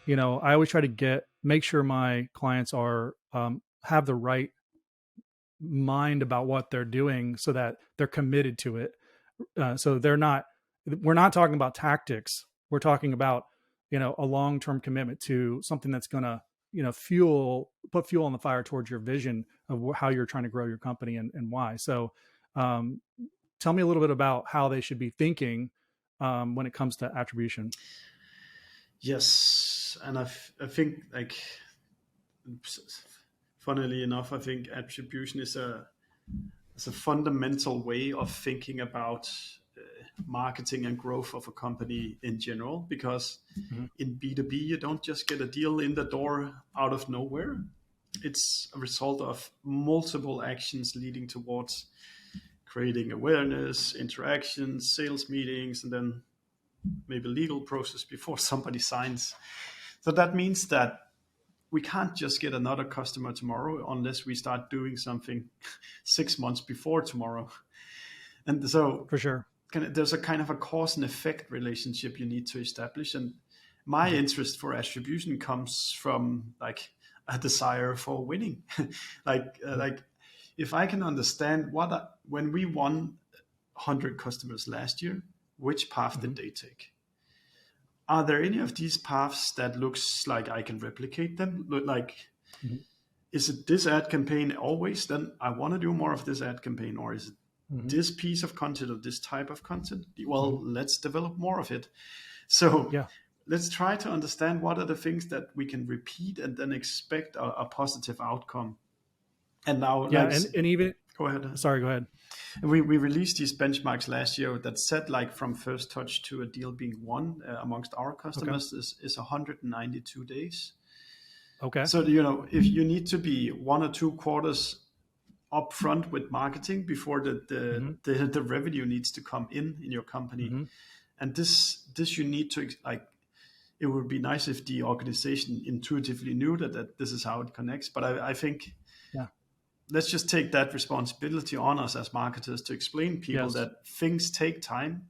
I always try to make sure my clients are, have the right mind about what they're doing so that they're committed to it. So we're not talking about tactics. We're talking about, a long-term commitment to something that's going to, put fuel on the fire towards your vision of how you're trying to grow your company and why. So, tell me a little bit about how they should be thinking, when it comes to attribution. Yes, and I think, like, funnily enough, I think attribution is a fundamental way of thinking about marketing and growth of a company in general. Because Mm-hmm. in B2B, you don't just get a deal in the door out of nowhere. It's a result of multiple actions leading towards creating awareness, interactions, sales meetings, and then maybe legal process before somebody signs. So that means that we can't just get another customer tomorrow unless we start doing something 6 months before tomorrow. And so For sure. there's a kind of a cause and effect relationship you need to establish. And my interest for attribution comes from, like, a desire for winning. like if I can understand when we won 100 customers last year, which path did they take? Are there any of these paths that looks like I can replicate them? Like, Mhm. is it this ad campaign always? Then I want to do more of this ad campaign. Or is it Mhm. this piece of content or this type of content? Well, Mhm. let's develop more of it. So Yeah. let's try to understand what are the things that we can repeat and then expect a positive outcome. And now, Yeah. like, And even, go ahead. sorry, go ahead. We released these benchmarks last year that said, like, from first touch to a deal being won amongst our Okay. customers is 192 days. Okay. So, if you need to be 1 or 2 quarters upfront with marketing before Mm-hmm. the revenue needs to come in your company. Mm-hmm. And this you need to, like, it would be nice if the organization intuitively knew that this is how it connects. But I think Yeah. let's just take that responsibility on us as marketers to explain people Yes. that things take time.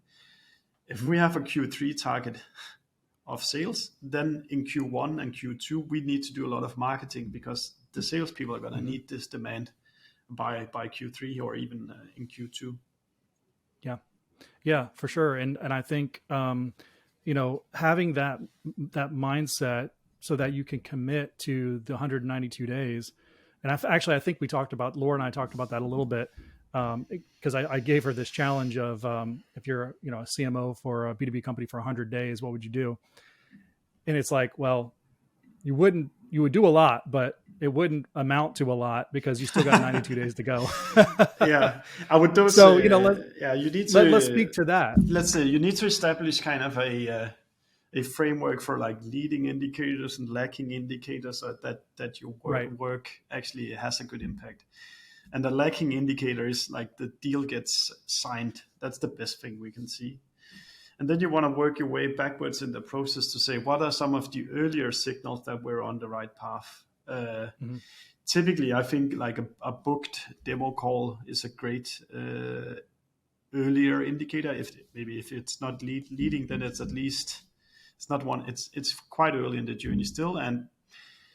If Mm-hmm. we have a Q3 target of sales, then in Q1 and Q2 we need to do a lot of marketing, because the salespeople are going to Mm-hmm. need this demand by Q3 or even in Q2. Yeah. Yeah, for sure. And I think, having that mindset so that you can commit to the 192 days. And actually, I think Laura and I talked about that a little bit, because I gave her this challenge of, if you're, a CMO for a B2B company for 100 days, what would you do? And it's like, well, you would do a lot, but it wouldn't amount to a lot because you still got 92 days to go. Yeah, I would do. So, Yeah, you need let's to, speak to that. let's say, you need to establish kind of a framework for, like, leading indicators and lacking indicators, that your Right. work actually has a good impact. And the lacking indicator is, like, the deal gets signed. That's the best thing we can see. And then you want to work your way backwards in the process to say, what are some of the earlier signals that we're on the right path? Mhm. Typically, I think, like, a booked demo call is a great earlier indicator. If it's not leading, then it's at least, it's not one. It's quite early in the journey still, and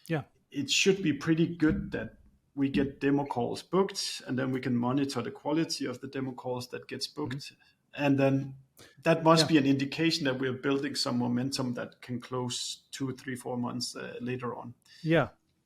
Yeah. it should be pretty good that we get demo calls booked, and then we can monitor the quality of the demo calls that gets booked. Mm-hmm. And then that must Yeah. be an indication that we're building some momentum that can close 2, 3, 4 months later on. Yeah.